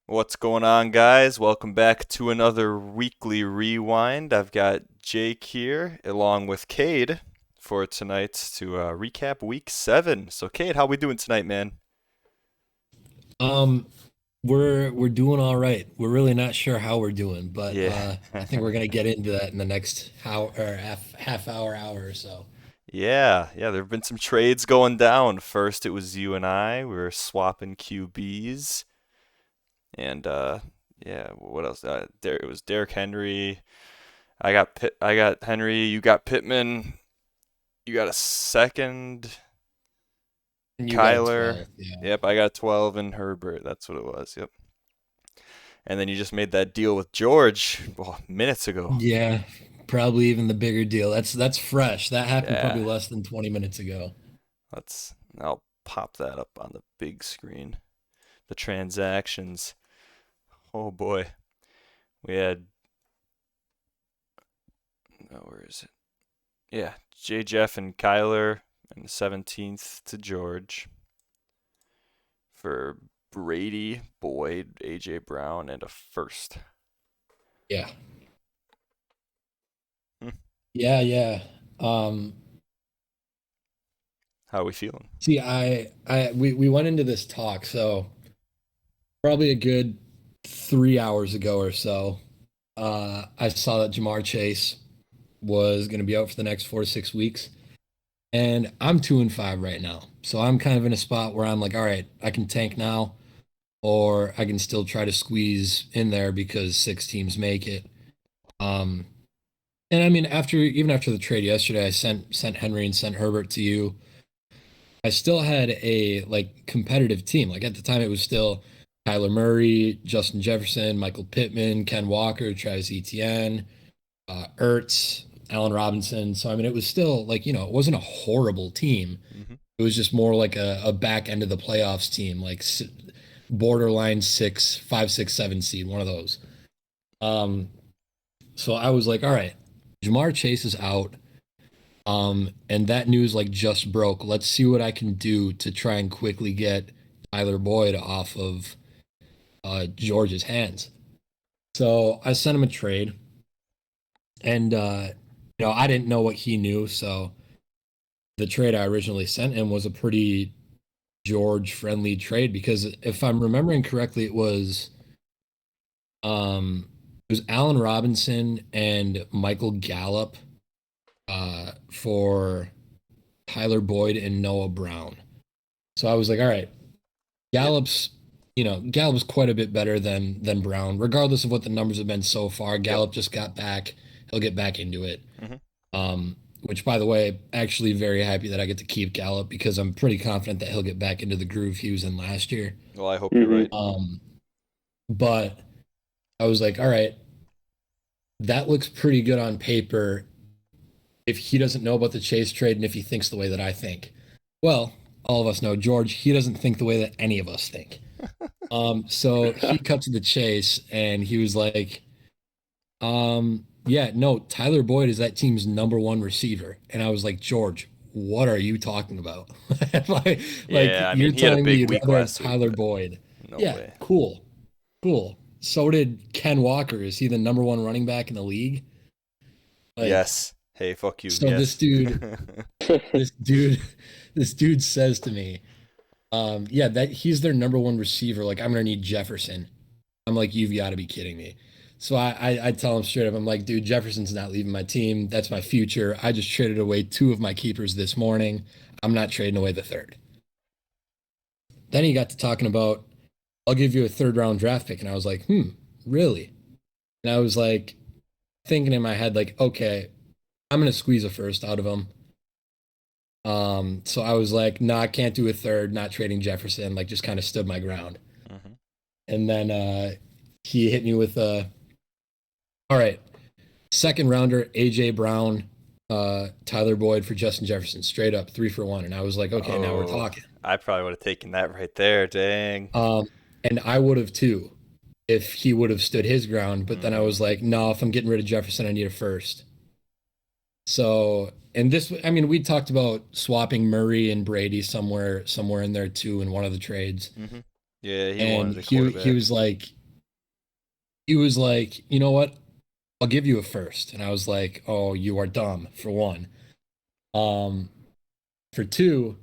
What's going on, guys? Welcome back to another weekly rewind. I've got Jake here along with Cade for tonight to recap week 7. So, Cade, how we doing tonight, man? Um, we're doing all right. We're really not sure how we're doing, but Yeah. I think we're gonna get into that in the next half hour or so. Yeah, there have been some trades going down. First, it was you and I. We were swapping QBs. And yeah, what else? It was Derrick Henry. I got Henry, you got Pittman. You got a second. And you got a Kyler. 12. Yeah. Yep, I got 12 and Herbert. That's what it was. Yep. And then you just made that deal with George minutes ago. Yeah, probably even the bigger deal. That's fresh. That happened Yeah. probably less than 20 minutes ago. I'll pop that up on the big screen. The transactions. Oh boy. We had, oh, where is it? Yeah, J. Jeff and Kyler and the 17th to George for Brady, Boyd, AJ Brown, and a first. Yeah. Hmm. Yeah, yeah. Um, How are we feeling? see, we went into this talk, so probably a good 3 hours ago or so. I saw that Jamar Chase was going to be out for the next 4 to 6 weeks. And I'm 2-5 right now. So I'm kind of in a spot where I'm like, all right, I can tank now, or I can still try to squeeze in there because six teams make it. Um, and I mean, even after the trade yesterday, I sent Henry and sent Herbert to you. I still had a like competitive team. Like at the time, it was still Kyler Murray, Justin Jefferson, Michael Pittman, Ken Walker, Travis Etienne, Ertz, Allen Robinson. So I mean, it was still like it wasn't a horrible team. Hmm. It was just more like a back end of the playoffs team, like borderline 6, 5, 6, 7 seed, one of those. Um, so I was like, all right, Jamar Chase is out. And that news like just broke. Let's see what I can do to try and quickly get Tyler Boyd off of George's hands. So I sent him a trade, and I didn't know what he knew. So the trade I originally sent him was a pretty George friendly trade because if I'm remembering correctly, it was Allen Robinson and Michael Gallup for Tyler Boyd and Noah Brown. So I was like, all right, Yep. Gallup's Gallup's quite a bit better than Brown, regardless of what the numbers have been so far. Yep. Gallup just got back. He'll get back into it. Hmm. Which by the way, actually very happy that I get to keep Gallup because I'm pretty confident that he'll get back into the groove he was in last year. Well, I hope you're hmm right. Um, but I was like, all right, that looks pretty good on paper if he doesn't know about the Chase trade and if he thinks the way that I think. Well, all of us know George, he doesn't think the way that any of us think. So he cut to the chase and he was like, yeah, no, Tyler Boyd is that team's number one receiver. And I was like, George, what are you talking about? like, Yeah, I you're mean, he had a telling me big you'd week rather have last week, Tyler but Boyd. no Yeah, way. cool, cool. So did Ken Walker. Is he the number one running back in the league? Like, Yes. Hey, fuck you. so this Yes. dude, this dude, this dude says to me, yeah, that he's their number one receiver. Like, I'm gonna need Jefferson. I'm like, you've got to be kidding me. So I tell him straight up, I'm like, dude, Jefferson's not leaving my team. That's my future. I just traded away two of my keepers this morning. I'm not trading away the third. Then he got to talking about, I'll give you a third round draft pick. And I was like, really? And I was like, thinking in my head, like, okay, I'm going to squeeze a first out of him. So I was like, no, I can't do a third, not trading Jefferson, like just kind of stood my ground. Hmm. And then he hit me with all right, second rounder, AJ Brown, Tyler Boyd for Justin Jefferson, straight up 3 for 1. And I was like, okay, now we're Oh, talking. I probably would have taken that right there. Dang. Um, and I would have too if he would have stood his ground. But then I Hmm. was like, no, if I'm getting rid of Jefferson, I need a first. So, and this, I mean, we talked about swapping Murray and Brady somewhere in there too in one of the trades. Hmm. Yeah, he and wanted a quarterback. he was like, you know what? I'll give you a first. And I was like, oh, you are dumb for one. Um, for two,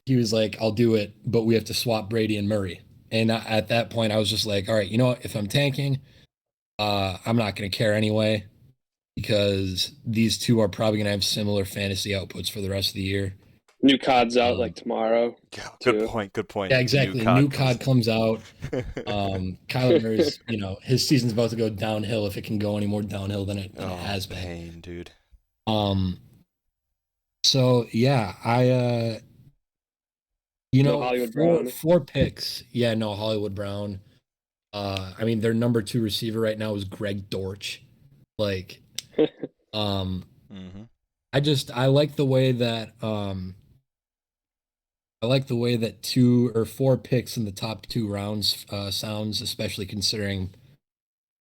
he was like, I'll do it, but we have to swap Brady and Murray. And at that point, I was just like, all right, you know what? If I'm tanking, I'm not going to care anyway because these two are probably going to have similar fantasy outputs for the rest of the year. New COD's out Um, like tomorrow Yeah, good too. point. Good point. yeah, New exactly. New COD comes COD out. comes out. Kyler Murray's, his season's about to go downhill if it can go any more downhill than it Oh, has been. pain, dude. Um, so yeah, No Hollywood Brown. four picks. Yeah, no Hollywood Brown. I mean, their number two receiver right now is Greg Dortch. Like, um, Mm-hmm. I like the way that I like the way that two or four picks in the top two rounds sounds, especially considering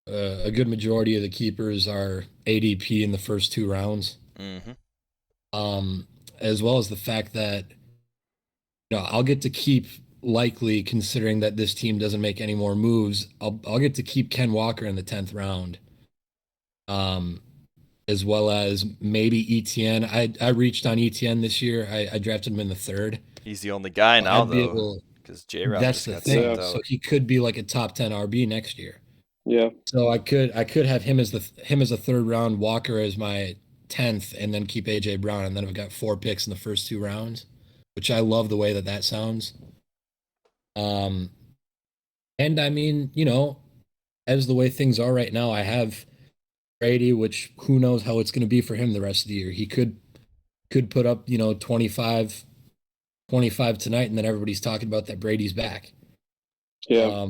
a good majority of the keepers are ADP in the first two rounds. Mm-hmm. As well as the fact that I'll get to keep likely considering that this team doesn't make any more moves. I'll get to keep Ken Walker in the 10th round. As well as maybe ETN. I reached on ETN this year. I drafted him in the third. He's the only guy now, I'd be though, able. because J-Rob That's just the got thing. sent So out. he could be like a top 10 RB next year. Yeah. So I could have him as a third round, Walker as my 10th, and then keep AJ Brown, and then I've got four picks in the first two rounds, which I love the way that sounds. And I mean, as the way things are right now, I have Brady, which who knows how it's going to be for him the rest of the year. He could put up 25 tonight, and then everybody's talking about that Brady's back. Yeah.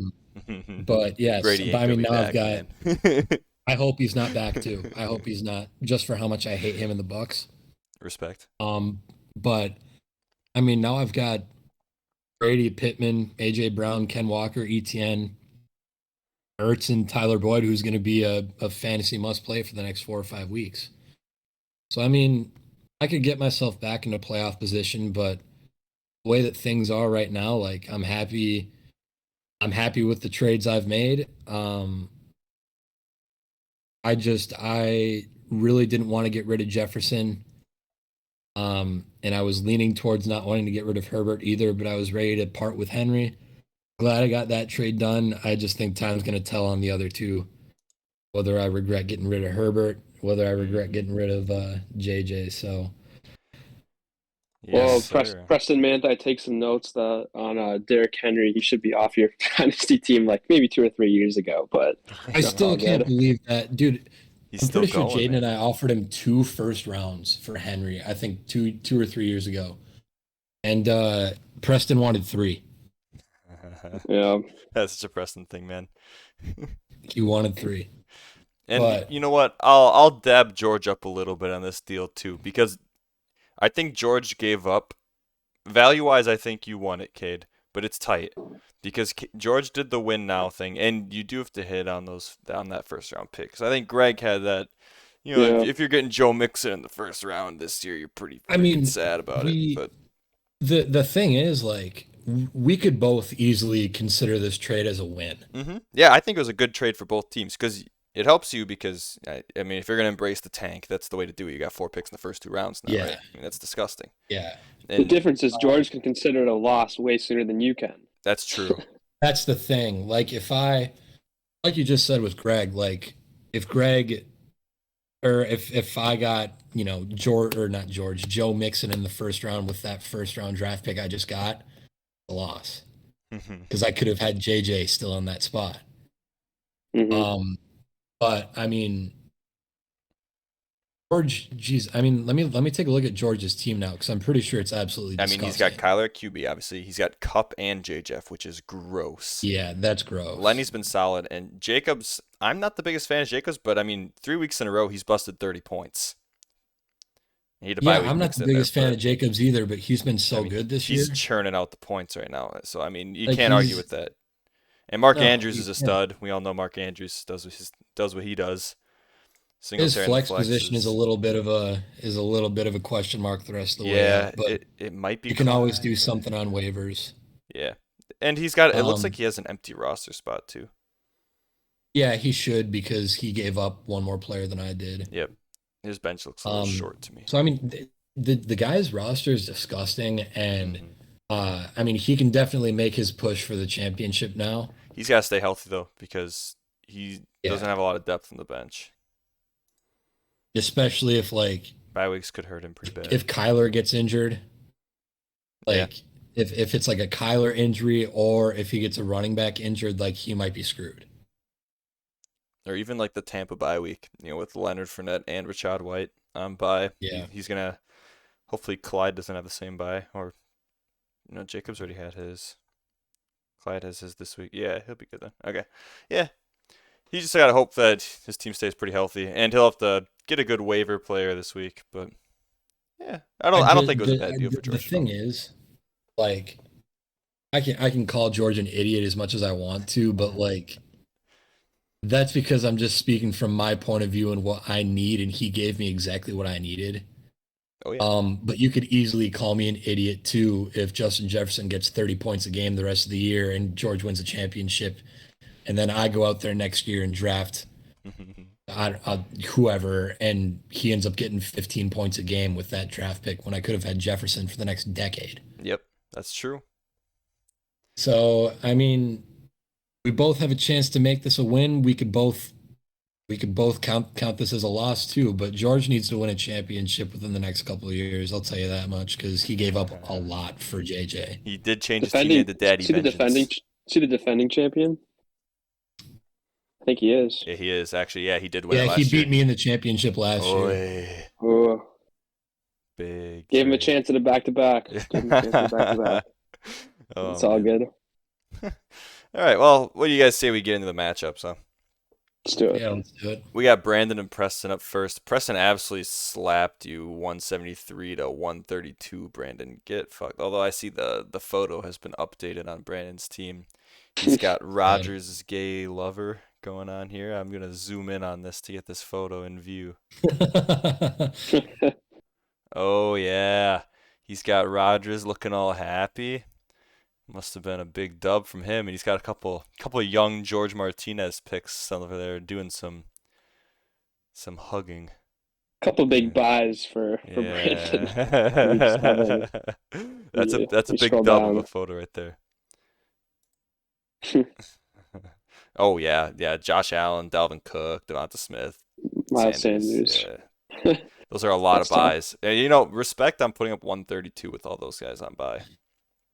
But yes, Brady but ain't I mean gonna now be I've back, got. man. I hope he's not back too. I hope he's not, just for how much I hate him in the Bucks. Respect. But I mean now I've got Brady, Pittman, AJ Brown, Ken Walker, ETN, Ertz, and Tyler Boyd, who's going to be a fantasy must play for the next 4 or 5 weeks. So I mean, I could get myself back into playoff position, but the way that things are right now, like I'm happy. I'm happy with the trades I've made. I really didn't want to get rid of Jefferson. And I was leaning towards not wanting to get rid of Herbert either, but I was ready to part with Henry. Glad I got that trade done. I just think time's going to tell on the other two, whether I regret getting rid of Herbert, whether I regret getting rid of JJ. So, Well, Yes, sir. Preston Manti take some notes on Derrick Henry. He should be off your dynasty team like maybe 2 or 3 years ago, but I still all can't good. believe that, dude. He's I'm still pretty sure going, Jaden man. and I offered him 2 first rounds for Henry. I think two or 3 years ago, and Preston wanted 3. Yeah. That's such a Preston thing, man. He wanted 3. And But- you know what? I'll dab George up a little bit on this deal too, because I think George gave up. Value-wise, I think you won it, Cade, but it's tight because George did the win now thing, and you do have to hit on that first round pick. Because I think Greg had that. Yeah. If you're getting Joe Mixon in the first round this year, you're pretty I mean, sad about it. But the thing is, like, we could both easily consider this trade as a win. yeah, I think it was a good trade for both teams because it helps you because I mean, if you're gonna embrace the tank, that's the way to do it. You got 4 picks in the first 2 rounds now, Yeah. right? I mean, that's disgusting. Yeah, The And difference is George can consider it a loss way sooner than you can. that's true. that's the thing. Like, like you just said with Greg, like if Greg or if I got George or not George, Joe Mixon in the first round with that first round draft pick I just got, a loss because I could have had JJ still in that spot. Mhm. But I mean, George, geez, I mean, let me take a look at George's team now because I'm pretty sure it's absolutely I disgusting. mean, he's got Kyler at QB, obviously. He's got Cup and J. Jeff, which is gross. Yeah, that's gross. Lenny's been solid, and Jacobs. I'm not the biggest fan of Jacobs, but I mean, 3 weeks in a row, he's busted 30 points. He had a bye week I'm not mixed the in there, biggest fan but, of Jacobs either, but he's been so I mean, good this year. he's churning out the points right now. So I mean, you Like, can't argue he's- with that. And Mark No, Andrews you is a can't. stud. We all know Mark Andrews does what he does. His Singletary in the flex position is a little bit of a question mark the rest of the way yeah. out, but It might be. you can always do something on waivers. Yeah, And he's got. It looks Um, like he has an empty roster spot too. yeah, he should because he gave up one more player than I did. Yep. His bench looks a little Um, short to me. so I mean, the guy's roster is disgusting, and Mhm. I mean, he can definitely make his push for the championship now. He's got to stay healthy though because he doesn't Yeah, have a lot of depth on the bench. especially if like Bye weeks could hurt him pretty if bad. Kyler gets injured, Yeah. like if it's like a Kyler injury or if he gets a running back injured, like he might be screwed. Or even like the Tampa bye week, with Leonard Fournette and Rashad White on bye. Yeah. He's gonna hopefully Clyde doesn't have the same bye, or Jacobs already had his. Clyde has his this week. Yeah, he'll be good then. Okay, yeah, he just gotta hope that his team stays pretty healthy, and he'll have to get a good waiver player this week. But yeah, I don't think it was a bad deal for The George thing though. is, like, I can call George an idiot as much as I want to, but like that's because I'm just speaking from my point of view and what I need, and he gave me exactly what I needed. Oh yeah. But you could easily call me an idiot too if Justin Jefferson gets 30 points a game the rest of the year and George wins a championship, and then I go out there next year and draft whoever, and he ends up getting 15 points a game with that draft pick when I could have had Jefferson for the next decade. Yep, that's true. So, I mean, we both have a chance to make this a win. We could both count this as a loss too, but George needs to win a championship within the next couple of years. I'll tell you that much because he gave up a lot for JJ. He did change his team name Defending, to Daddy see the defending, Vengeance. see the defending champion. I think he is. Yeah, he is actually. Yeah, he did win Yeah, it he last year. beat me in the championship last year. Oy, Oh, big. gave him a Dre. chance at a back-to-back. Gave him a chance at a back-to-back. Oh, It's all man. good. All right. Well, what do you guys say we get into the matchups? Huh? Let's do it. Yeah, let's do it. We got Brandon and Preston up first. Preston absolutely slapped you 173 to 132. Brandon, get fucked. Although I see the photo has been updated on Brandon's team. He's got Rogers' gay lover going on here. I'm gonna zoom in on this to get this photo in view. Oh yeah, he's got Rogers looking all happy. Must have been a big dub from him, and he's got a couple of young George Martinez picks over there doing some hugging. Couple big buys for Brandon. Week 7. That's a Yeah, that's a you big scroll dub of down. a photo right there. Oh yeah, Josh Allen, Dalvin Cook, Devonta Smith, Miles Sanders. Sanders. Yeah, those are a lot of That's tough. buys. And, respect on putting up 132 with all those guys on buy.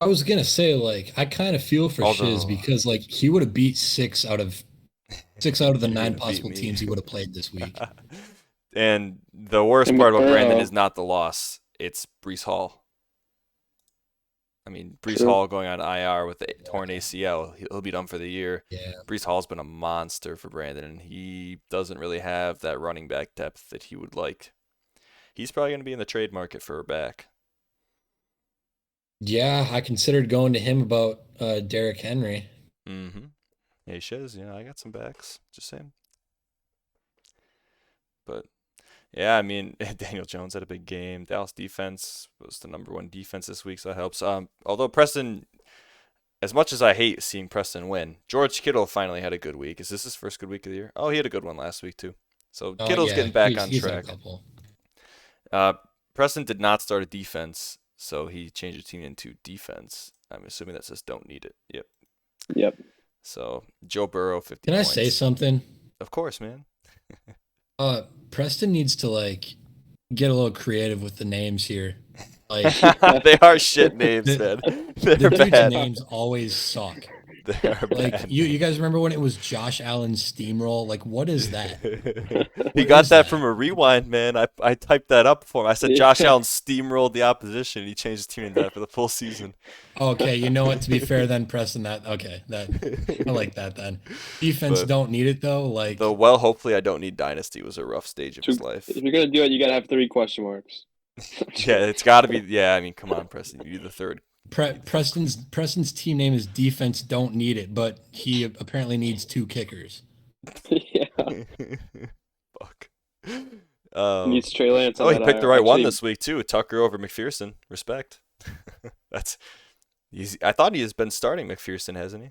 I was gonna say, like, I kind of feel for Shiz Although because like he would have beat six out of the you're nine gonna beat possible me. teams he would have played this week. And the worst And part about Brandon Burrow. is not the loss; it's Brees Hall. I mean, Brees True. Hall going on IR with a torn ACL. He'll be done for the year. Yeah. Brees Hall's been a monster for Brandon, and he doesn't really have that running back depth that he would like. He's probably going to be in the trade market for a back. Yeah, I considered going to him about Derrick Henry. Mm-hmm. Yeah, he shows. I got some backs. Just saying. But yeah, I mean, Daniel Jones had a big game. Dallas defense was the number one defense this week, so that helps. Although Preston, as much as I hate seeing Preston win, George Kittle finally had a good week. Is this his first good week of the year? Oh, he had a good one last week too. So Oh Kittle's yeah, getting back on he's had a track. couple. Preston did not start a defense, so he changed the team into defense. I'm assuming that says don't need it. Yep. Yep. So Joe Burrow, 50 Can I points. say something? Of course, man. Preston needs to like get a little creative with the names here. Like They are shit names, the, man. the They're dude's bad. names always suck. They are Like bad. you guys remember when it was Josh Allen steamroll? Like what is that? He What got is that that? from a rewind, man. I typed that up for him. I said Josh Allen steamrolled the opposition. He changed his team into that for the full season. Okay, you know what? To be fair, then Preston, that I like that. Then defense But don't need it though. Like hopefully I don't need dynasty was a rough stage of his life. If you're gonna do it, you gotta have 3 question marks. Yeah, it's got to be. Yeah, I mean, come on, Preston. You do the third. Preston's team name is defense don't need it, but he apparently needs 2 kickers. Yeah. Fuck. He needs Trey Lance. Oh, on he that picked the IR. right one Actually, this week too. Tucker over McPherson. Respect. That's I thought he has been starting McPherson, hasn't he?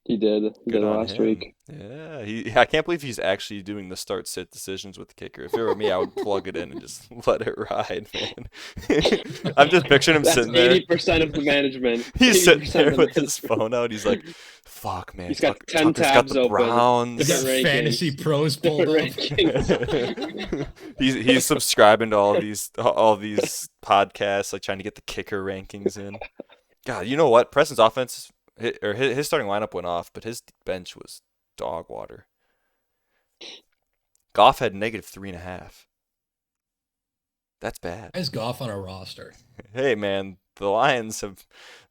He did. He Good did on last him. week. Yeah, I can't believe he's actually doing the start sit decisions with the kicker. If it were me, I would plug it in and just let it ride, man. I'm just picturing him That's sitting there. 80% of the management. He's sitting 80% there of the with his management. phone out. He's like, "Fuck, man. He's got 10 Tucker's got tabs the open. Browns." He's got Different fantasy rankings. pros pulled up. Different rankings. He's subscribing to all these podcasts, like trying to get the kicker rankings in. God, you know what? Preston's offense or his starting lineup went off, but his bench was dog water. Goff had -3.5. That's bad. Why is Goff on a roster? Hey man, the Lions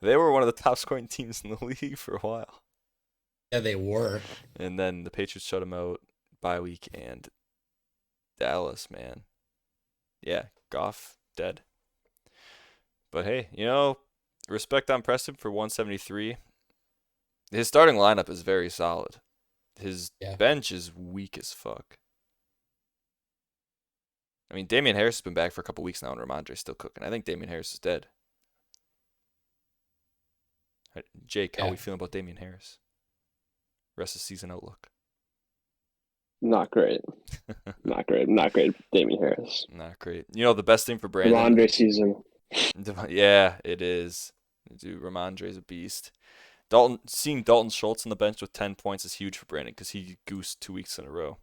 they were one of the top scoring teams in the league for a while. Yeah, they were. And then the Patriots shut him out bye week and Dallas, man. Yeah, Goff dead. But hey, respect on Preston for 173. His starting lineup is very solid. His Yeah. bench is weak as fuck. I mean, Damian Harris has been back for a couple weeks now, and Ramondre's still cooking. I think Damian Harris is dead. Jake, how Yeah. we feeling about Damian Harris? Rest of season outlook. Not great. Not great. Not great. Damian Harris. Not great. The best thing for Brandon. Ramondre season. Yeah, it is. Dude, Ramondre's a beast. Seeing Dalton Schultz on the bench with 10 points is huge for Brandon because he goosed 2 weeks in a row.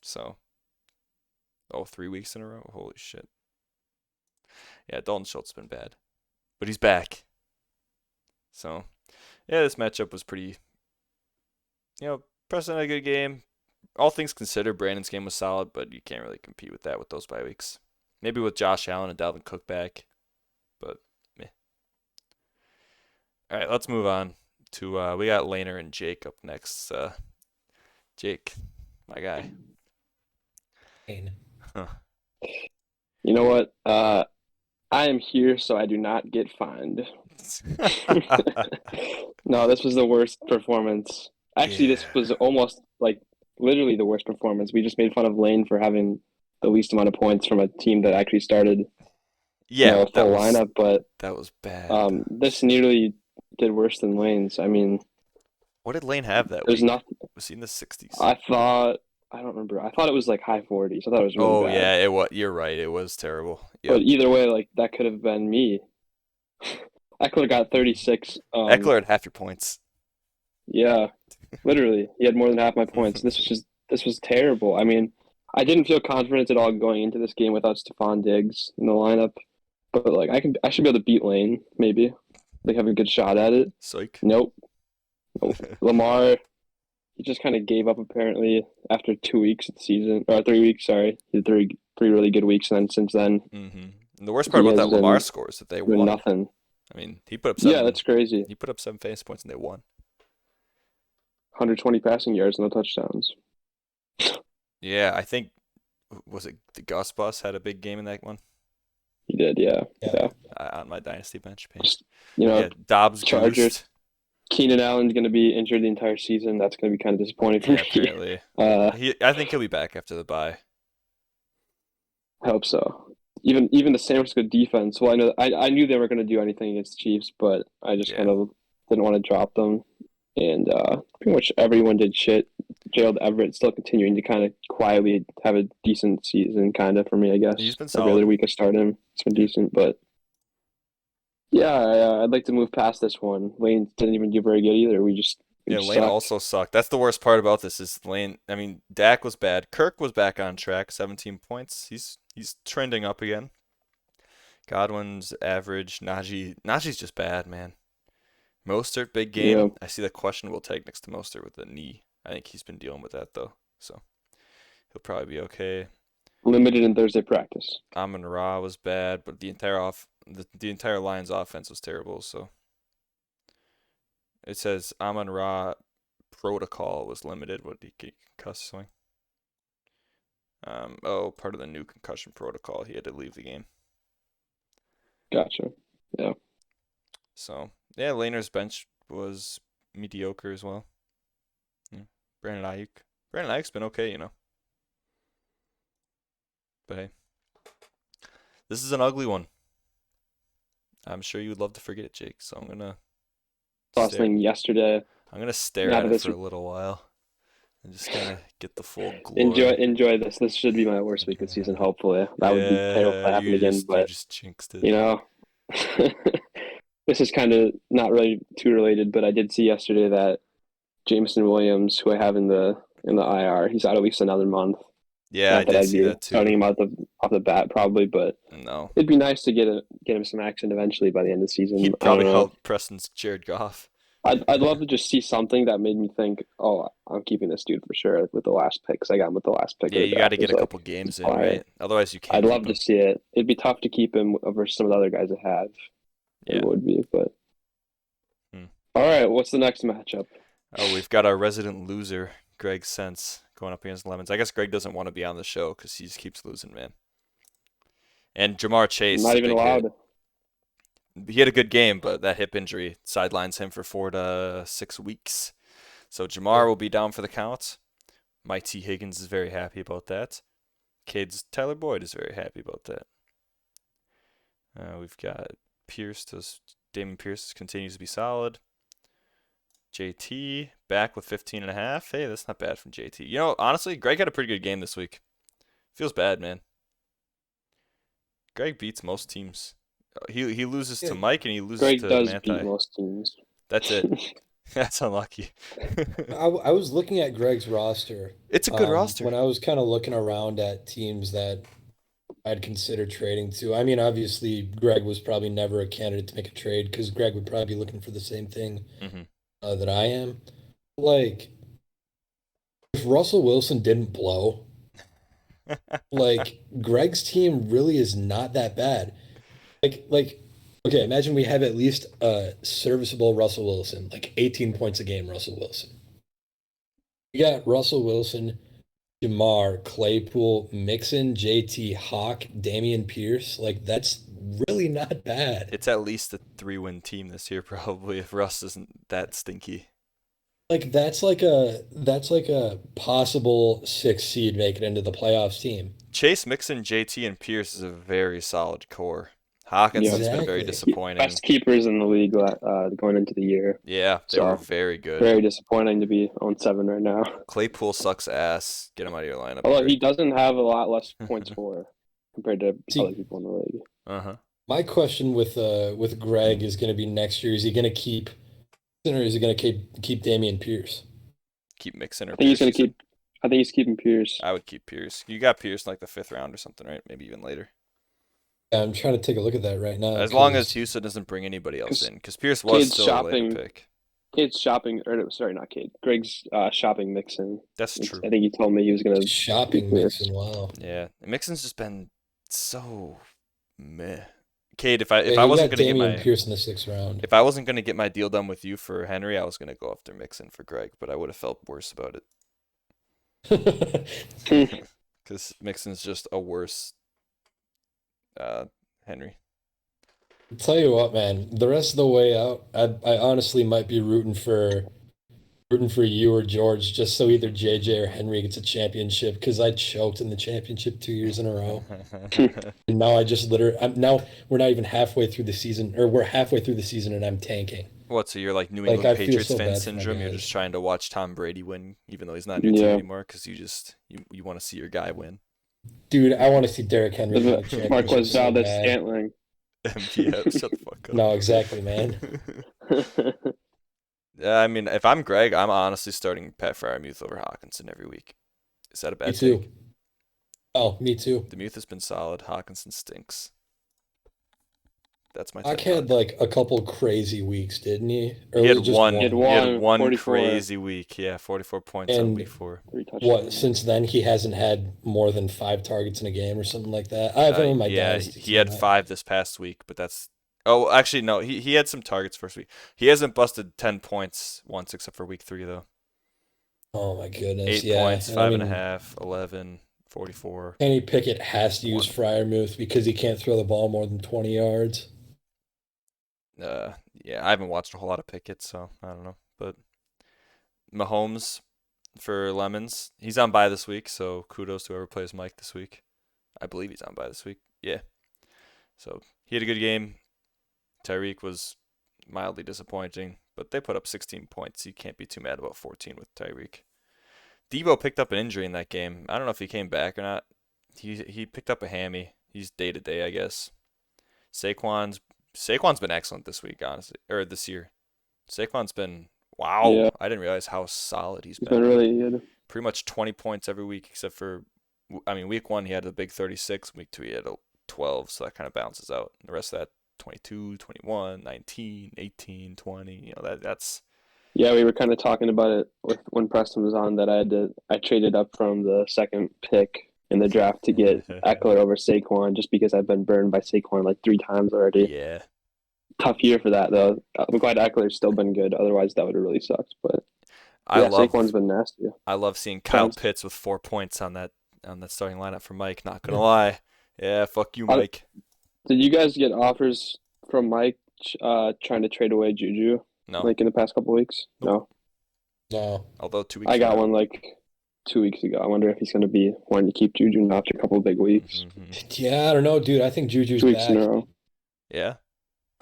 So, 3 weeks in a row? Holy shit. Yeah, Dalton Schultz has been bad. But he's back. So, yeah, this matchup was pretty, Preston had a good game. All things considered, Brandon's game was solid, but you can't really compete with that with those bye weeks. Maybe with Josh Allen and Dalvin Cook back, but meh. All right, let's move on to we got Laner and Jake up next. Jake, my guy. You know what? I am here so I do not get fined. No, this was the worst performance. Actually, this was almost like literally the worst performance. We just made fun of Lane for having the least amount of points from a team that actually started Yeah, a full lineup, but that was bad. this nearly did worse than Lane's. I mean, What did Lane have that there's week? nothing. Was he in the 60s? I don't remember. I thought it was like high 40s. I thought it was really bad. Yeah, it was. You're right. It was terrible. Yep. But either way, like that could have been me. Eckler got 36. Eckler had half your points. Yeah, literally, he had more than half my points. This was terrible. I mean, I didn't feel confident at all going into this game without Stephon Diggs in the lineup. But like, I should be able to beat Lane maybe. Like have a good shot at it. Psych. Nope. Lamar, he just kind of gave up apparently after 2 weeks of the season, or 3 weeks. Sorry, he had three really good weeks, and then since then, And the worst part about that Lamar score is that they won. Nothing. I mean, he put up 7. Yeah, that's crazy. He put up 7 fantasy points and they won. 120 passing yards, no touchdowns. Yeah, I think was it the Gus Bus had a big game in that one. He did, yeah. On my dynasty bench. Just, Dobbs Chargers. goosed. Keenan Allen's going to be injured the entire season. That's going to be kind of disappointing for me. Apparently. I think he'll be back after the bye. I hope so. Even the San Francisco defense. Well, I knew they were going to do anything against the Chiefs, but I just kind of didn't want to drop them. And pretty much everyone did shit. Gerald Everett still continuing to kind of quietly have a decent season, kind of, for me, I guess. He's been solid. Every other week I start him. It's been decent, but yeah, I'd like to move past this one. Lane didn't even do very good either. We Lane sucked. also sucked. That's the worst part about this is Lane. I mean, Dak was bad. Kirk was back on track, 17 points. He's trending up again. Godwin's average. Najee's just bad, man. Mostert, big game. Yeah. I see the questionable tag next to Mostert with the knee. I think he's been dealing with that, though. So he'll probably be okay. Limited in Thursday practice. Amon-Ra was bad, but the entire Lions offense was terrible, so it says Amon-Ra protocol was limited. What did he get concussed swing? Part of the new concussion protocol. He had to leave the game. Gotcha. Yeah. So, yeah, Laner's bench was mediocre as well. Yeah. Brandon Ayuk's been okay, But hey, this is an ugly one. I'm sure you would love to forget it, Jake. So Last stare. thing yesterday. I'm gonna stare Now at that it this for a little while and just kind of get the full glory. enjoy this. This should be my worst week of the season. Hopefully, that would be terrible if Yeah, that happened again. you But just jinxed it. you know, this is kind of not really too related. But I did see yesterday that Jameson Williams, who I have in the IR, he's out at least another month. Yeah, I Not that did I'd see be that starting too. him off the bat probably, but No, it'd be nice to get him some action eventually by the end of the season. he'd I don't probably know. help Preston's Jared Goff. I'd love to just see something that made me think, oh, I'm keeping this dude for sure with the last pick because I got him with the last pick Yeah, of the you got to draft. get It's a like, couple games in, fire. right? Otherwise, you can't I'd keep love to him. see it. It'd be tough to keep him versus some of the other guys I have. Yeah. It would be, but Hmm. all right. What's the next matchup? Oh, we've got our resident loser, Greg Sense, going up against Lemons. I guess Greg doesn't want to be on the show because he just keeps losing, man. And Jamar Chase, Not a even big allowed. hit. He had a good game, but that hip injury sidelines him for 4 to 6 weeks. So Jamar will be down for the count. Mike T. Higgins is very happy about that. Cade's Tyler Boyd is very happy about that. We've got Damon Pierce continues to be solid. JT back with 15.5. Hey, that's not bad from JT. You know, honestly, Greg had a pretty good game this week. Feels bad, man. Greg beats most teams. He loses to Mike and he loses Greg to does Manti. beat most teams. That's it. That's unlucky. I was looking at Greg's roster. It's a good roster. When I was kind of looking around at teams that I'd consider trading to. I mean, obviously, Greg was probably never a candidate to make a trade because Greg would probably be looking for the same thing that I am. Like, if Russell Wilson didn't blow, like Greg's team really is not that bad. Like, okay, imagine we have at least a serviceable Russell Wilson, like 18 points a game, Russell Wilson. You got Russell Wilson, Jamar, Claypool, Mixon, JT, Hawk, Damian Pierce. Like, that's really not bad. It's at least a 3-win team this year, probably, if Russ isn't that stinky. Like, that's like a possible 6 seed make it into the playoffs team. Chase, Mixon, JT, and Pierce is a very solid core. Hawkinson's been very disappointing. Best keepers in the league going into the year. Yeah, they were very good. Very disappointing to be on 7 right now. Claypool sucks ass. Get him out of your lineup. Although he doesn't have a lot less points for compared to other people in the league. Uh-huh. My question with Greg is going to be next year: is he going to keep, or is he going to keep Damian Pierce? Keep Mixon or I think he's Pierce, going to keep. I think he's keeping Pierce. I would keep Pierce. You got Pierce in like the 5th round or something, right? Maybe even later. Yeah, I'm trying to take a look at that right now. As long as Houston doesn't bring anybody else in, because Pierce was still a later pick. Cade's shopping, or sorry, not Cade. Greg's shopping Mixon. That's true. I think he told me he was going to shopping Mixon. Wow. Yeah, Mixon's just been so meh. Cade, if I wasn't going to get my Pierce in the 6th round, if I wasn't going to get my deal done with you for Henry, I was going to go after Mixon for Greg, but I would have felt worse about it. Because Mixon's just a worse Henry. I'll tell you what, man. The rest of the way out, I honestly might be rooting for you or George, just so either JJ or Henry gets a championship, because I choked in the championship 2 years in a row. And now I just now we're not even halfway through the season, or we're halfway through the season and I'm tanking. What, so you're like New England Patriots fan bad syndrome? You're just trying to watch Tom Brady win, even though he's not in your team anymore, because you want to see your guy win. Dude, I want to see Derrick Henry win the championship. Marquez Valdes-Scantling. Yeah, shut the fuck up. No, exactly, man. I mean, if I'm Greg, I'm honestly starting Pat Freiermuth over Hawkinson every week. Is that a bad Me too. take? Oh, me too. The Muth has been solid. Hawkinson stinks. That's my Hawk had like a couple crazy weeks, didn't he? He had one. He had one 44. Crazy week. Yeah, 44 points on week 4. What? Since then, he hasn't had more than 5 targets in a game or something like that. I have him in my dynasty. He had 5 this past week, but that's. Oh, actually, no. He had some targets first week. He hasn't busted 10 points once except for week 3 though. Oh my goodness! 8 points, 5.5, 11, 44. Kenny Pickett has to use Freiermuth because he can't throw the ball more than 20 yards. Yeah, I haven't watched a whole lot of Pickett, so I don't know. But Mahomes for Lemons, he's on bye this week, so kudos to whoever plays Mike this week. I believe he's on bye this week. Yeah. So he had a good game. Tyreek was mildly disappointing, but they put up 16 points. You can't be too mad about 14 with Tyreek. Debo picked up an injury in that game. I don't know if he came back or not. He picked up a hammy. He's day to day, I guess. Saquon's been excellent this week, honestly, or this year. Saquon's been wow. Yeah. I didn't realize how solid he's He's been. been really good. Pretty much 20 points every week, except for, I mean, week 1 he had a big 36. Week 2 he had a 12, so that kind of balances out. The rest of that 22, 21, 19, 18, 20. You know that's. Yeah, we were kind of talking about it when Preston was on that I traded up from the second pick in the draft to get Eckler over Saquon just because I've been burned by Saquon like 3 times already. Yeah. Tough year for that though. I'm glad Eckler's still been good. Otherwise, that would have really sucked. But Saquon's been nasty. I love seeing Kyle Pitts with 4 points on that starting lineup for Mike. Not gonna lie. Yeah, fuck you, Mike. Did you guys get offers from Mike trying to trade away Juju? No. Like in the past couple weeks? Nope. No. Although 2 weeks. I got one like 2 weeks ago. I wonder if he's going to be wanting to keep Juju now after a couple of big weeks. Mm-hmm. Yeah, I don't know, dude. I think Juju's 2 weeks back. in a row. Yeah,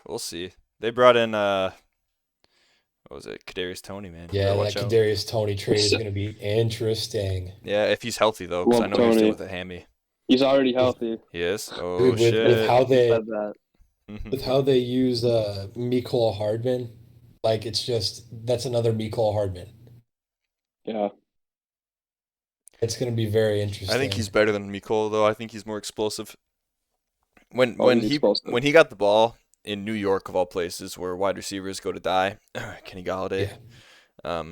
we'll see. They brought in what was it, Kadarius Toney, man. Yeah, that Kadarius Toney trade is going to be interesting. Yeah, if he's healthy though, because I know he's still with a hammy. He's already healthy. He is. Oh dude, shit! With how they said that. with how they use Mecole Hardman, like that's another Mecole Hardman. Yeah. It's going to be very interesting. I think he's better than Mecole though. I think he's more explosive. When he got the ball in New York of all places, where wide receivers go to die, Kenny Golladay. Yeah.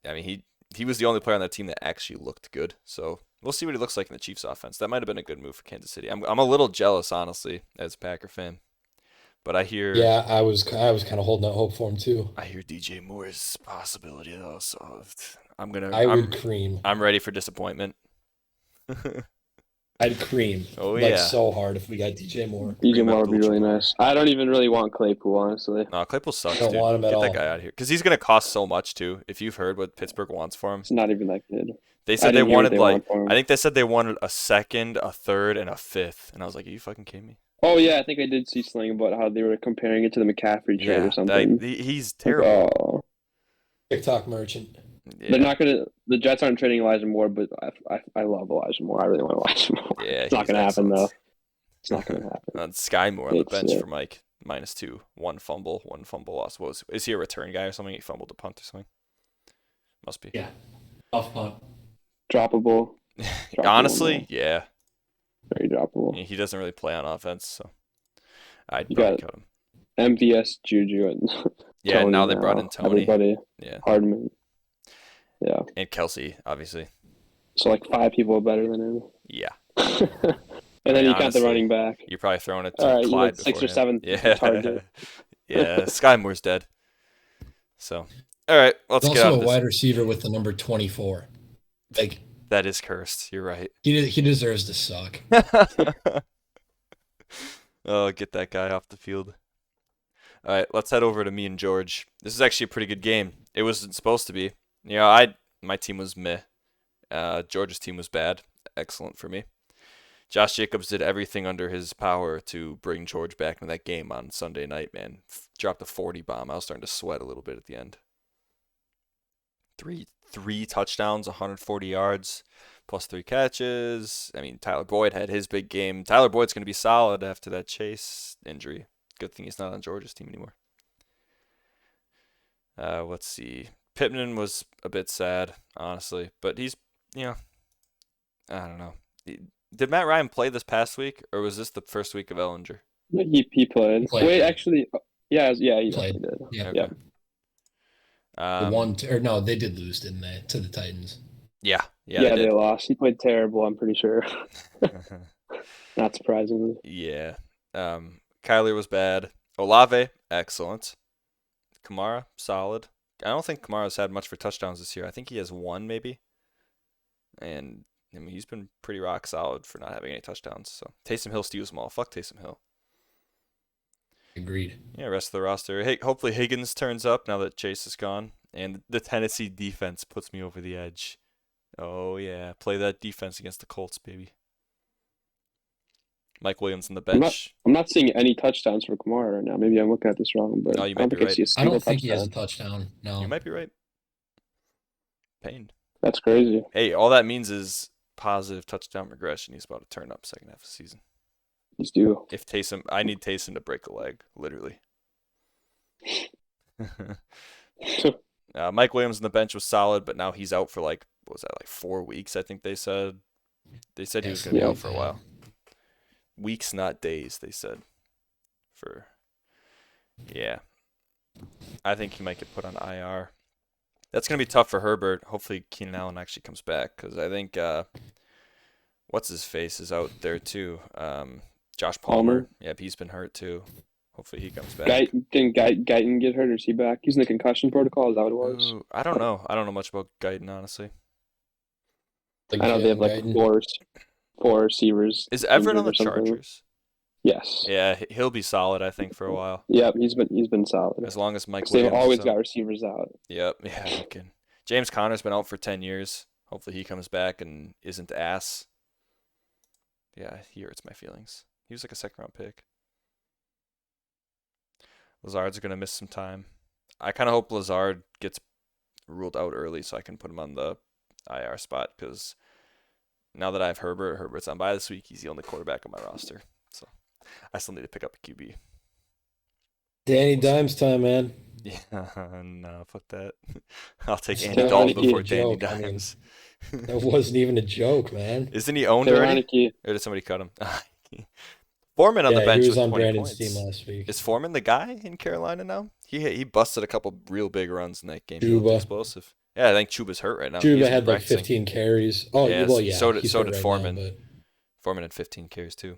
I mean he was the only player on that team that actually looked good. So we'll see what he looks like in the Chiefs offense. That might have been a good move for Kansas City. I'm a little jealous, honestly, as a Packer fan. But I hear. Yeah, I was kind of holding out hope for him too. I hear DJ Moore's possibility though, so I'm cream. I'm ready for disappointment. I'd cream. Oh like yeah. So hard if we got DJ Moore. DJ Moore would be really nice. I don't even really want Claypool, honestly. No, Claypool sucks, Don't dude. want him at Get all. that guy out of here, because he's gonna cost so much too. If you've heard what Pittsburgh wants for him, It's not even that good. they said they wanted I think they said they wanted a second, a third, and a fifth, and I was like, are you fucking kidding me? Oh yeah, I think I did see something about how they were comparing it to the McCaffrey trade or something. He's terrible. TikTok merchant. Yeah. They're not gonna. The Jets aren't trading Elijah Moore, but I love Elijah Moore. I really want Elijah Moore. Yeah, it's not gonna happen though. It's not gonna happen. Sky Moore on the bench for Mike, -2, 1 fumble, 1 fumble loss. Is he a return guy or something? He fumbled a punt or something. Must be. Yeah, off punt. Droppable. Honestly, yeah. Very droppable. He doesn't really play on offense, so I'd probably cut him. MVS, Juju, and yeah. Tony now they brought in Tony. Everybody. Yeah. Hardman. Yeah. And Kelsey, obviously. So like 5 people are better than him. Yeah. And then you got the running back. You're probably throwing it to All right, Clyde. 6 or 7 Yeah. Yeah. Sky Moore's dead. So, all right, let's get out of also this. a wide receiver with the number 24. Like that is cursed. You're right. He deserves to suck. Oh, get that guy off the field. All right, let's head over to me and George. This is actually a pretty good game. It wasn't supposed to be. You know, my team was meh. George's team was bad. Excellent for me. Josh Jacobs did everything under his power to bring George back into that game on Sunday night, man. Dropped a 40 bomb. I was starting to sweat a little bit at the end. Three touchdowns, 140 yards, plus 3 catches. I mean, Tyler Boyd had his big game. Tyler Boyd's going to be solid after that Chase injury. Good thing he's not on George's team anymore. Let's see. Pittman was a bit sad, honestly, but he's, I don't know. Did Matt Ryan play this past week, or was this the first week of Ellinger? He played. Wait, actually, he played. Did. Yeah. Okay. No, they did lose, didn't they, to the Titans? Yeah, they lost. He played terrible, I'm pretty sure. Not surprisingly. Yeah. Kyler was bad. Olave, excellent. Kamara, solid. I don't think Kamara's had much for touchdowns this year. I think he has 1 maybe. And I mean, he's been pretty rock solid for not having any touchdowns. So Taysom Hill steals them all. Fuck Taysom Hill. Agreed. Yeah, rest of the roster. Hey, hopefully Higgins turns up now that Chase is gone. And the Tennessee defense puts me over the edge. Oh, yeah. Play that defense against the Colts, baby. Mike Williams on the I'm not. bench. I'm not seeing any touchdowns for Kamara right now. Maybe I'm looking at this wrong, but No, I you don't might be think I right. see a I single don't think he has a touchdown. touchdown. You No. might be right. Pain. That's crazy. Hey, all that means is positive touchdown regression. He's about to turn up second half of the season. He's due. If Taysom, I need Taysom to break a leg, literally. Mike Williams on the bench was solid, but now he's out for what was that, like 4 weeks? I think they said. They said he was going to be Yeah. out for a while. Weeks, not days. They said. Yeah. I think he might get put on IR. That's going to be tough for Herbert. Hopefully Keenan Allen actually comes back because I think what's his face is out there too. Josh Palmer. Yep, he's been hurt too. Hopefully he comes back. Didn't Guyton get hurt, or is he back? He's in the concussion protocol. Is that what it was? Ooh, I don't know. I don't know much about Guyton, honestly. Like I know they have like Guyton. four receivers. Is Everett on the injured or something. Chargers? Yes. Yeah, he'll be solid, I think, for a while. Yep, he's been solid. As long as Mike They've Williams always is got out. receivers out. Yep, yeah, no kidding. James Conner's been out for 10 years. Hopefully he comes back and isn't ass. Yeah, he hurts my feelings. He was like a second-round pick. Lazard's going to miss some time. I kind of hope Lazard gets ruled out early so I can put him on the IR spot because now that I have Herbert's on bye this week. He's the only quarterback on my roster. So I still need to pick up a QB. Danny Dimes time, man. Yeah, no, fuck that. I'll take It's Andy Taylor Dalton Heinicke. before Danny Joke, I mean. Dimes. That wasn't even a joke, man. Isn't he owned Taylor already? Heinicke. Or did somebody cut him? Foreman on the Yeah, bench he was with on 20 Brandon's points. team last week. Is Foreman the guy in Carolina now? He busted a couple real big runs in that game. He looked Chuba. explosive. Yeah, I think Chuba's hurt right now. He's Chuba been had like practicing. 15 carries. Oh, Yeah, well, yeah. so did he's hurt right Foreman. now, but... Foreman had 15 carries too.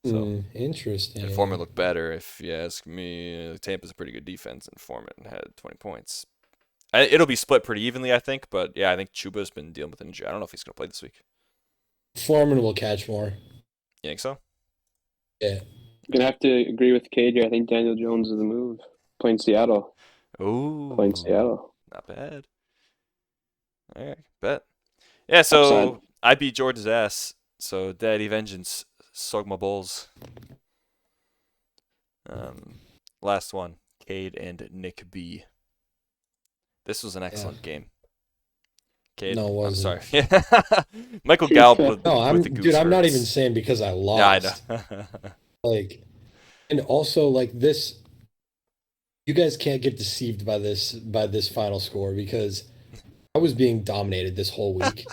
So interesting. and Foreman looked better. If you ask me, Tampa's a pretty good defense, and Foreman had 20 points. It'll be split pretty evenly, I think. But yeah, I think Chuba's been dealing with injury. I don't know if he's going to play this week. Foreman will catch more. You think so? Yeah. I'm gonna have to agree with KJ. I think Daniel Jones is the move. Playing Seattle. Ooh, Playing Seattle. not bad. All right, bet. Yeah, so Upside. I beat George's ass. So Daddy Vengeance, sog my balls. Last one, Cade and Nick B. This was an excellent game. Cade, No, it I'm sorry. wasn't. Michael Gallup with, No, with the goose dude, I'm not hurts. even saying because I lost. Yeah, I know. Like, and also like this, you guys can't get deceived by this final score because I was being dominated this whole week.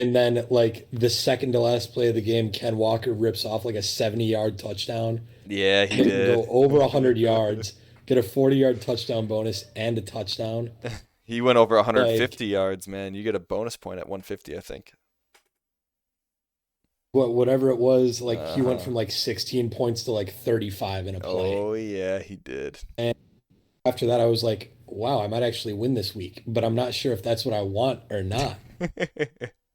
And then like the second to last play of the game, Ken Walker rips off like a 70-yard touchdown. Yeah, he He did. go over 100 yards, get a 40-yard touchdown bonus and a touchdown. He went over 150 yards, man. You get a bonus point at 150, I think. Whatever it was, like he went Uh-huh. from like 16 points to like 35 in a play. Oh, yeah, he did. After that, I was like, wow, I might actually win this week, but I'm not sure if that's what I want or not.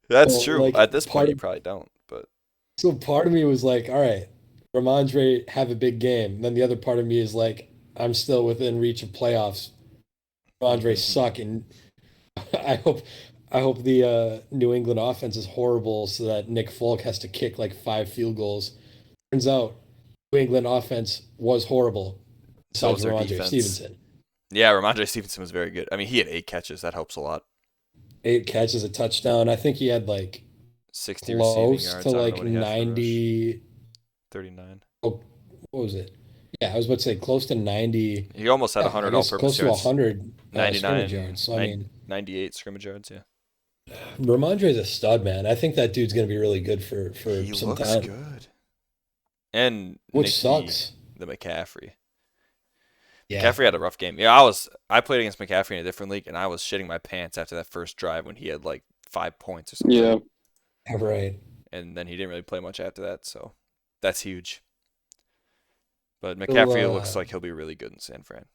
That's Well, true. like, At this point, part you of- probably don't. But So part of me was like, all right, Ramondre have a big game. Then the other part of me is like, I'm still within reach of playoffs. Ramondre suck, and I hope the New England offense is horrible so that Nick Folk has to kick like 5 field goals. Turns out New England offense was horrible. So Besides was their Ramondre defense. Stevenson. yeah, Ramondre Stevenson was very good. I mean, he had 8 catches. That helps a lot. 8 catches, a touchdown. I think he had like 60 receiving close yards. to I don't know like what he had for rush. 90. 39. What was it? Yeah, I was about to say close to 90. He almost had Yeah, 100 I guess all-purpose close yards. to 100 99 scrimmage yards. So, I mean, 98 scrimmage yards, yeah. Ramondre's a stud, man. I think that dude's going to be really good for He some looks time. good. And Which Nicky, sucks. the McCaffrey. Yeah. McCaffrey had a rough game. Yeah, I played against McCaffrey in a different league, and I was shitting my pants after that first drive when he had like 5 points or something. Yeah. Right. And then he didn't really play much after that, so that's huge. But McCaffrey looks like he'll be really good in San Fran.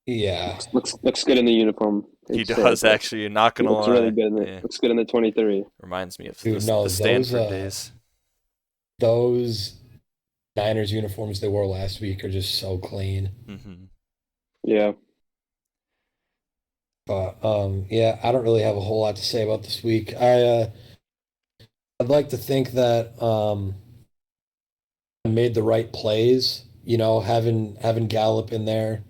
Yeah. Looks good in the uniform. He It's, does but actually. Not He gonna looks lie. really good in it. Yeah. Looks good in the 23. Reminds me of Dude, the, no, the Stanford those, days. Those Niners uniforms they wore last week are just so clean. Mm-hmm. Yeah. But yeah, I don't really have a whole lot to say about this week. I I'd like to think that I made the right plays. Having Gallup in there.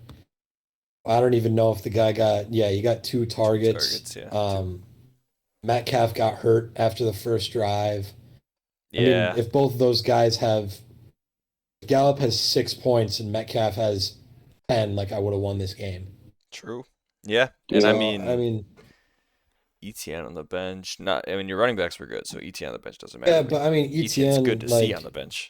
I don't even know if the guy got. Yeah, he got two targets. Targets, yeah. Metcalf got hurt after the first drive. I mean, Yeah, if both of those guys have, if Gallup has 6 points and Metcalf has 10, like I would have won this game. true. Yeah, and I Yeah. So I mean mean, ETN on the bench. Not, I mean your running backs were good, so ETN on the bench doesn't matter. yeah, But but I mean ETN's good ETN, to see on like the bench.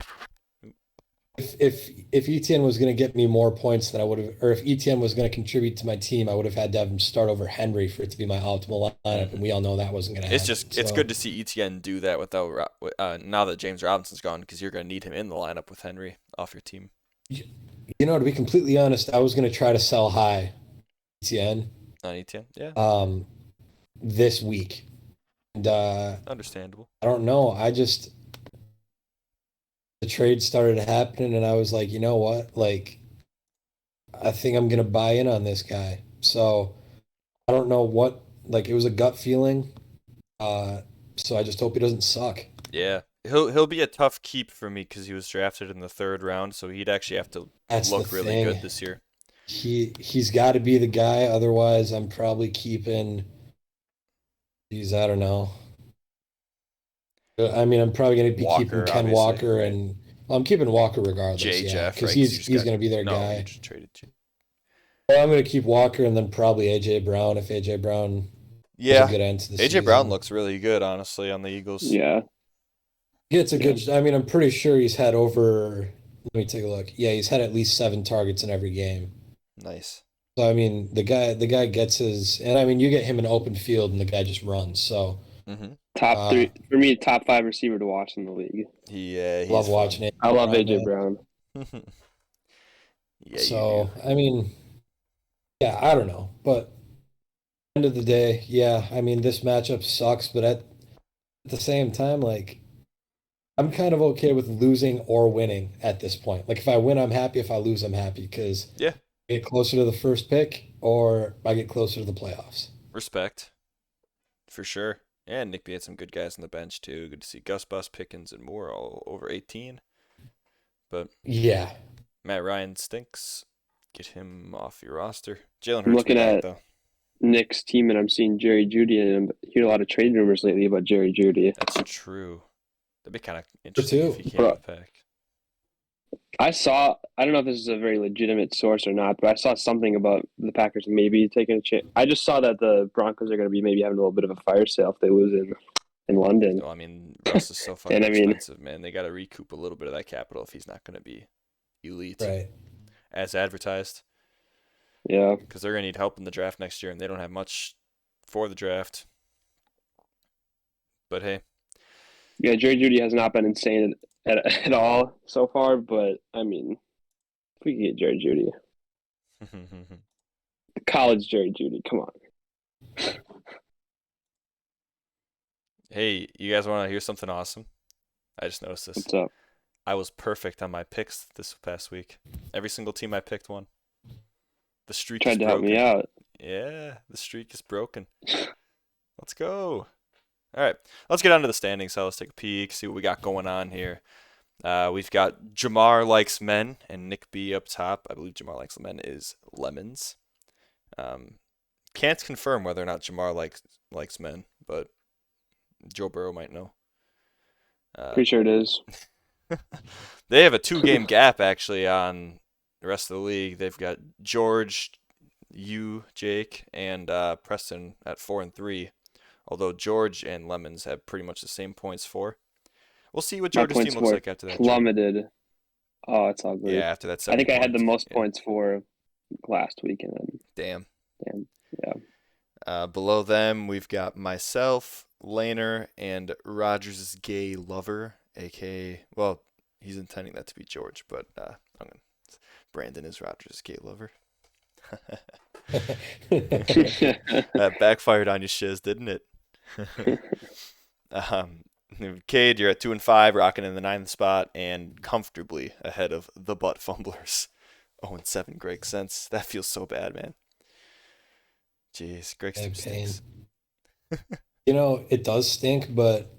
if ETN was going to get me more points than I would have, or if ETN was going to contribute to my team, I would have had to have him start over Henry for it to be my optimal lineup, and we all know that wasn't going to It's happen. just it's So good to see ETN do that without now that James Robinson's gone because you're gonna need him in the lineup with Henry off your team. to be completely honest, I was going to try to sell high ETN On ETN, yeah, um this week, and understandable. I don't know. I just the trade started happening, and I was like, you know what, like I think I'm going to buy in on this guy. So I don't know what, like it was a gut feeling. Uh, so I just hope he doesn't suck. Yeah, he'll be a tough keep for me because he was drafted in the third round, so he'd actually have to That's the look really good thing. this year. He's got to be the guy. Otherwise, I'm probably keeping. Geez, I don't know. I mean, I'm probably going to be keeping Walker, Ken obviously, Walker, right? and well, I'm keeping Walker regardless. J Yeah, Jeff, because right? Because you he's just he's got going to be their no, you guy. just traded. Well, I'm going to keep Walker and then probably AJ Brown if AJ Brown has a Yeah, good end to the AJ Brown season. looks really good, honestly, on the Eagles. Yeah. Gets a Yeah. good. I mean, I'm pretty sure he's had over. Let me take a look. Yeah, he's had at least 7 targets in every game. Nice. So I mean, the guy gets his, and I mean, you get him an open field, and the guy just runs. So Mhm. Top uh, three for me. Top five receiver to watch in the league. He's love fun. watching it. I love Brown, AJ man. Brown. Yeah, you do. So I mean, yeah, I don't know, but end of the day, yeah, I mean, this matchup sucks, but at the same time, like I'm kind of okay with losing or winning at this point. Like if I win, I'm happy. If I lose, I'm happy because Yeah, I get closer to the first pick or I get closer to the playoffs. respect for sure. And Nick B had some good guys on the bench too. Good to see Gus Bus, Pickens, and Moore all over 18. But Yeah. Matt Ryan stinks. Get him off your roster. Jalen I'm Hurts be looking back at though. Nick's team, and I'm seeing Jerry Judy, and I'm hearing a lot of trade rumors lately about Jerry Judy. That's true. That'd be kind of For interesting if two. he came in Bro, the pack. I don't know if this is a very legitimate source or not, but I saw something about the Packers maybe taking a chance. I just saw that the Broncos are going to be maybe having a little bit of a fire sale if they lose in London. Well, I mean, Russ is so fucking And I mean, expensive, man. They got to recoup a little bit of that capital if he's not going to be elite Right. as advertised. yeah, Because they're going to need help in the draft next year, and they don't have much for the draft. But hey, yeah, Jerry Judy has not been insane at all so far, but I mean, if we can get Jerry Judy, college Jerry Judy, come on. hey, you guys want to hear something awesome? I just noticed this. What's up? I was perfect on my picks this past week. Every single team I picked won. The streak is Tried to help me broken. out. Yeah, the streak is broken. Let's go. All right, let's get on to the standings. So let's take a peek, see what we got going on here. We've got Jamar likes men and Nick B up top. I believe Jamar likes men is lemons. Can't confirm whether or not Jamar likes men, but Joe Burrow might know. Pretty sure it is. They have a 2-game gap actually on the rest of the league. They've got George, you, Jake, and Preston at 4 and 3. Although George and Lemons have pretty much the same points for. We'll see what My George's points team looks were like after that. plummeted. Oh, it's ugly. Yeah, after that I think I had the 70 most yeah. points for last week, and Damn. then yeah. Below them, we've got myself, Laner, and Rogers' gay lover, aka, well, he's intending that to be George, but Brandon is Rogers' gay lover. That backfired on you, Shiz, didn't it? Cade, you're at 2 and 5, rocking in the 9th spot, and comfortably ahead of the butt fumblers. 0 and 7, Greg Sense. That feels so bad, man. Jeez, Greg's team stinks. It does stink, but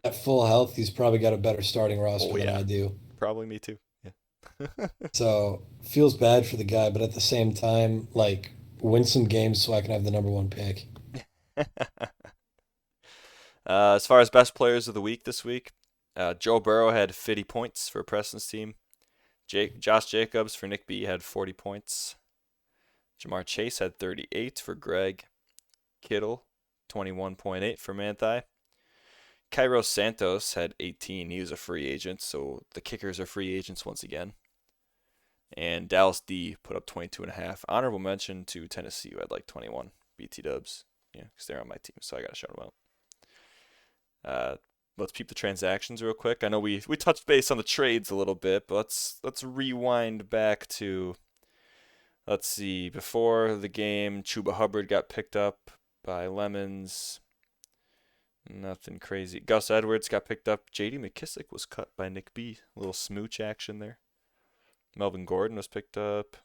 At full health, he's probably got a better starting roster Oh than yeah, I do. probably me too. Yeah. So feels bad for the guy, but at the same time, like win some games so I can have the number one pick. As far as best players of the week this week, Joe Burrow had 50 points for Preston's team. Josh Jacobs for Nick B had 40 points. Jamar Chase had 38 for Greg. Kittle, 21.8 for Manthai. Cairo Santos had 18. He was a free agent, so the kickers are free agents once again. And Dallas D put up 22.5. Honorable mention to Tennessee, who had like 21. BT Dubs, yeah, because they're on my team, so I gotta shout them out. Let's peep the transactions real quick. I know we touched base on the trades a little bit, but let's rewind back to, let's see, before the game, Chuba Hubbard got picked up by Lemons. Nothing crazy. Gus Edwards got picked up. J.D. McKissick was cut by Nick B. A little smooch action there. Melvin Gordon was picked up.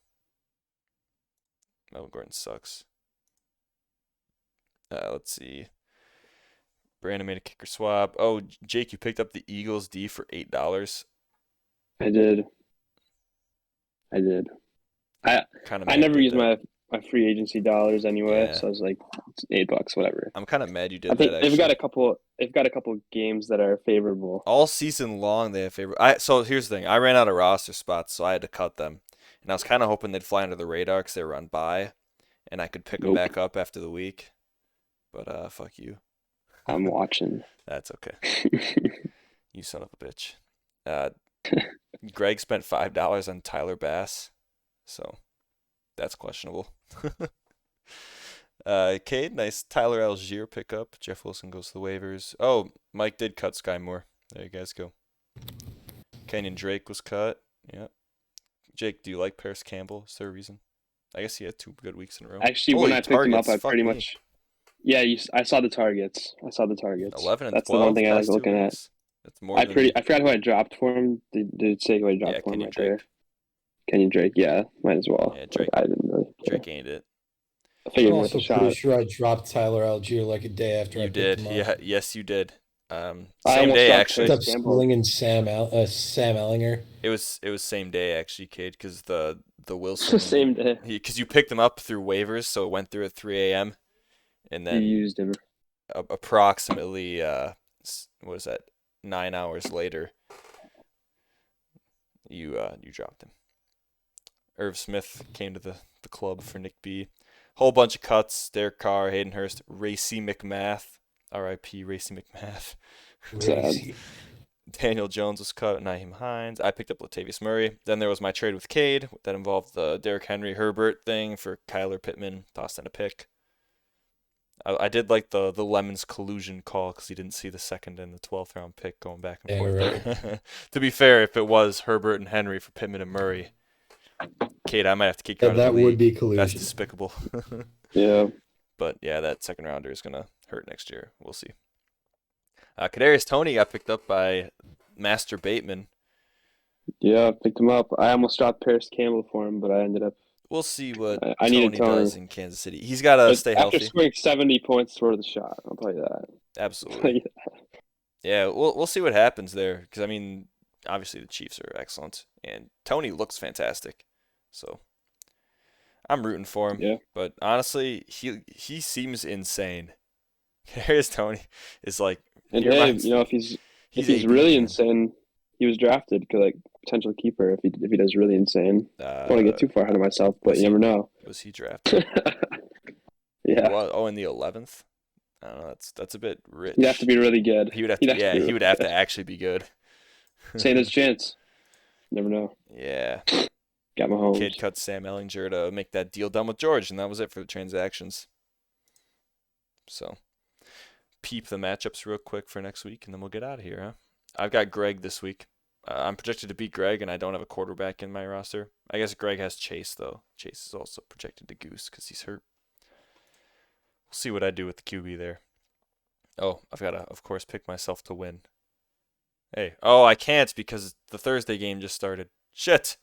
Melvin Gordon sucks. Let's see. Brandon made a kicker swap. Oh, Jake, you picked up the Eagles D for $8. I did. I Kind of I mad never you use did that. my free agency dollars anyway, Yeah. so I was like, it's $8, whatever. I'm kind of mad you I did think that they've got actually. a couple. They've got a couple games that are favorable. All season long they have favor. So here's the thing. I ran out of roster spots, so I had to cut them. And I was kind of hoping they'd fly under the radar because they were on bye, and I could pick them Nope. back up after the week. But fuck you. I'm watching. That's okay. You son of a bitch. Uh, Greg spent $5 on Tyler Bass, so that's questionable. Cade, nice Tyler Algier pickup. Jeff Wilson goes to the waivers. Oh, Mike did cut Sky Moore. There you guys go. Kenyon Drake was cut. Yeah. Jake, do you like Paris Campbell? Is there a reason? I guess he had 2 good weeks in a row. Actually, Holy when I picked him up, targets, I fuck pretty me. much. Yeah, I saw the targets. 11 and That's the 12 one thing I like past 2 looking at. weeks. That's more than I forgot who I dropped for him. Did it say who I dropped for him Kenyon right Drake. there? Kenyon Drake. Yeah, might as well. Yeah, Drake. I didn't really care. Drake ain't it. I figured I'm worth also a pretty shot. sure I dropped Tyler Algier like a day after I You picked did. him up. Yeah, yes you did. I Same almost day dropped actually. Picked up Paris Campbell. Schooling and Sam Ellinger. It was same day actually, Cade, because the Wilson Same day. because you picked him up through waivers, so it went through at 3 a.m. and You then used him. approximately what is that, 9 hours later, you dropped him. Irv Smith came to the club for Nick B. Whole bunch of cuts. Derek Carr, Hayden Hurst, Racy McMath, R.I.P. Racy McMath. Crazy. Daniel Jones was cut. Naheem Hines. I picked up Latavius Murray. Then there was my trade with Cade that involved the Derrick Henry Herbert thing for Kyler Pittman. Tossed in a pick. I did like the Lemons collusion call because he didn't see the 2nd and the 12th round pick going back and Yeah, forth. right. There. To be fair, if it was Herbert and Henry for Pittman and Murray, Cade, I might have to kick you Yeah, out of the that league. would be That's collusion. despicable. Yeah. But yeah, that 2nd rounder is gonna hurt next year. We'll see. Kadarius Toney got picked up by Master Bateman. Yeah, I picked him up. I almost dropped Paris Campbell for him, but I ended up. We'll see what I needed Toney Toney. does in Kansas City. He's got to stay After healthy. scoring 70 points, it's worth a shot. I'll tell you that. Absolutely. Yeah, we'll see what happens there because I mean, obviously the Chiefs are excellent and Toney looks fantastic, so I'm rooting for him. Yeah. But honestly, he seems insane. Kadarius Toney is like, And he hey, reminds- you know, if he's he's really 18, insane, he was drafted like potential keeper if he does really insane. man. I don't want to get too far ahead of myself, but was you he- never know. Was he drafted? Yeah, Oh, in the 11th. I don't know. That's a bit rich. he'd have to be really good. He would have he'd to. have to Yeah, be he really would have good. to actually be good. St. His chance. Never know. Yeah. Got my home. Kid cut Sam Ellinger to make that deal done with George, and that was it for the transactions. So, peep the matchups real quick for next week, and then we'll get out of here, huh? I've got Greg this week. I'm projected to beat Greg, and I don't have a quarterback in my roster. I guess Greg has Chase, though. Chase is also projected to goose because he's hurt. We'll see what I do with the QB there. Oh, I've got to, of course, pick myself to win. Hey, oh, I can't because the Thursday game just started. Shit.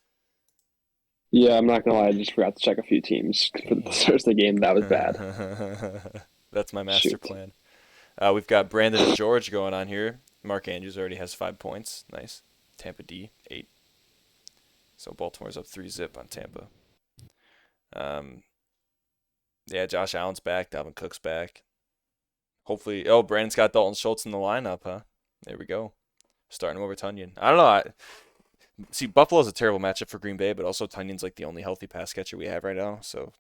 Yeah, I'm not gonna lie. I just forgot to check a few teams for the Thursday game. That was bad. That's my master Shoot. plan. We've got Brandon and George going on here. Mark Andrews already has 5 points. Nice. Tampa D 8. So Baltimore's up 3-zip on Tampa. Yeah, Josh Allen's back. Dalvin Cook's back. Hopefully, Brandon's got Dalton Schultz in the lineup, huh? There we go. Starting him over Tunyon. I don't know. See, Buffalo's a terrible matchup for Green Bay, but also Tunyon's like the only healthy pass catcher we have right now, so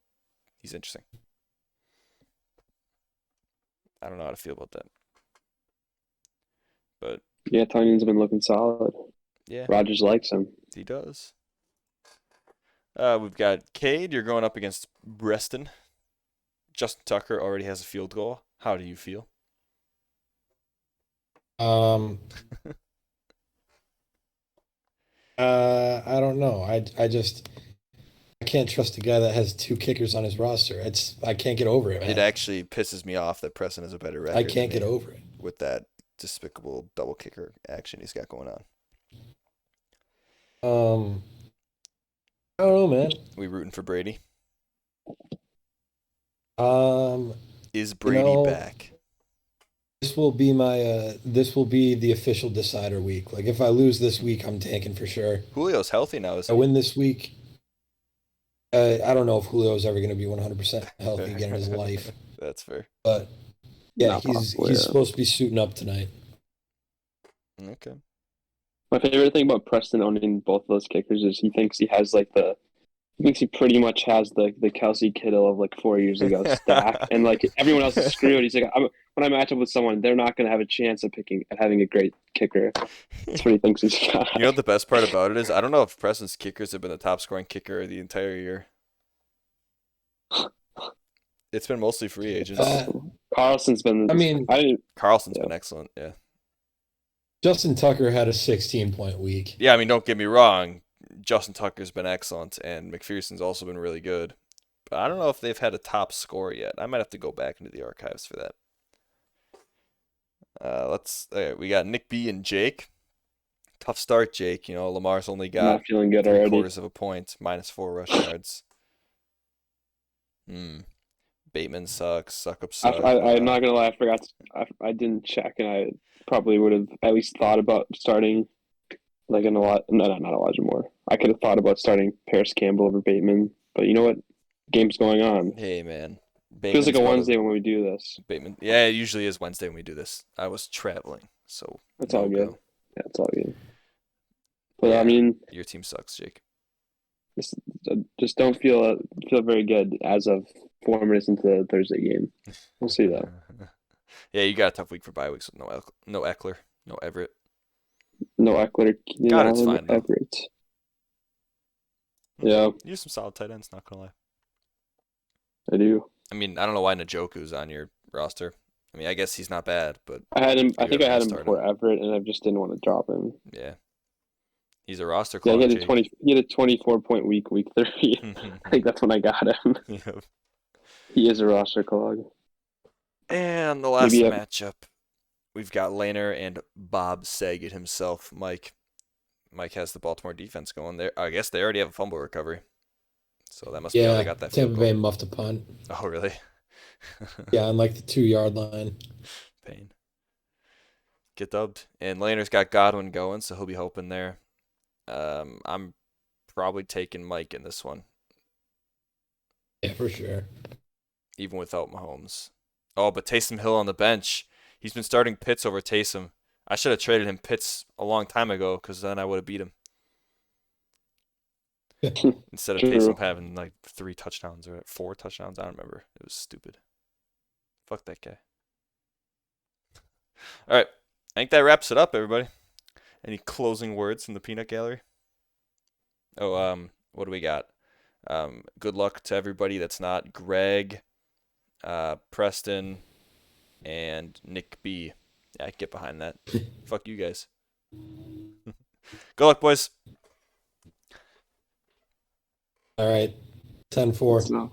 he's interesting. I don't know how to feel about that. But Yeah, Tunyon's been looking solid. yeah, Rodgers likes him. he does. We've got Cade. You're going up against Reston. Justin Tucker already has a field goal. How do you feel? I don't know. I can't trust a guy that has 2 kickers on his roster. I can't get over it, man. It actually pisses me off that Preston has a better record. I can't get over it with that despicable double kicker action he's got going on. I don't know, man. We rooting for Brady? Is Brady back? This will be the official decider week. Like if I lose this week, I'm tanking for sure. Julio's healthy now, is he? I win this week. I don't know if Julio's ever going to be 100% healthy again in his life. That's fair. But yeah, Not he's possible, yeah. supposed to be suiting up tonight. Okay. My favorite thing about Preston owning both of those kickers is he thinks he pretty much has the Kelsey Kittle of like 4 years ago stack, and like everyone else is screwed. He's like, when I match up with someone, they're not going to have a chance at having a great kicker. That's what he thinks he's got. You know what the best part about it is? I don't know if Preston's kickers have been the top scoring kicker the entire year. It's been mostly free agents. Carlson's been. Carlson's been excellent. Yeah. Justin Tucker had a 16-point week. Yeah, I mean, don't get me wrong. Justin Tucker's been excellent, and McPherson's also been really good. But I don't know if they've had a top score yet. I might have to go back into the archives for that. We got Nick B and Jake. Tough start, Jake. You know, Lamar's only got not feeling good already. 3/4 of a point, -4 rushing yards. Bateman sucks. Sucks. I'm not gonna lie. I didn't check, and I probably would have at least thought about starting not Elijah Moore. I could have thought about starting Paris Campbell over Bateman, but you know what? Game's going on. Hey man, feels like a Wednesday when we do this. Bateman, yeah, it usually is Wednesday when we do this. I was traveling, so that's all good. Yeah, it's all good. But yeah, I mean, your team sucks, Jake. Just don't feel very good as of 4 minutes into the Thursday game. We'll see though. Yeah, you got a tough week for bye weeks with no Eckler, no Everett. No Eckler. God, it's fine. Everett. Yeah. You have some solid tight ends, not gonna lie. I do. I mean, I don't know why Njoku's on your roster. I mean, I guess he's not bad, but I had him. I think I had him before Everett, and I just didn't want to drop him. Yeah. He's a roster clog. Yeah, he had a 24-point week 30. I think that's when I got him. Yep. He is a roster clog. And the last matchup, we've got Laner and Bob Saget himself, Mike. Mike has the Baltimore defense going there. I guess they already have a fumble recovery. So that must be how they got that field goal. Tampa Bay muffed a punt. Oh, really? Yeah, on like the 2-yard line. Pain. Get dubbed. And Laner's got Godwin going, so he'll be hoping there. I'm probably taking Mike in this one. Yeah, for sure. Even without Mahomes. Oh, but Taysom Hill on the bench. He's been starting Pitts over Taysom. I should have traded him Pitts a long time ago because then I would have beat him. Instead of Taysom having like 3 touchdowns or 4 touchdowns. I don't remember. It was stupid. Fuck that guy. All right. I think that wraps it up, everybody. Any closing words from the peanut gallery? Oh, what do we got? Good luck to everybody that's not Greg, Preston, and Nick B. Yeah, I can get behind that. Fuck you guys. Good luck, boys. All right. 10-4.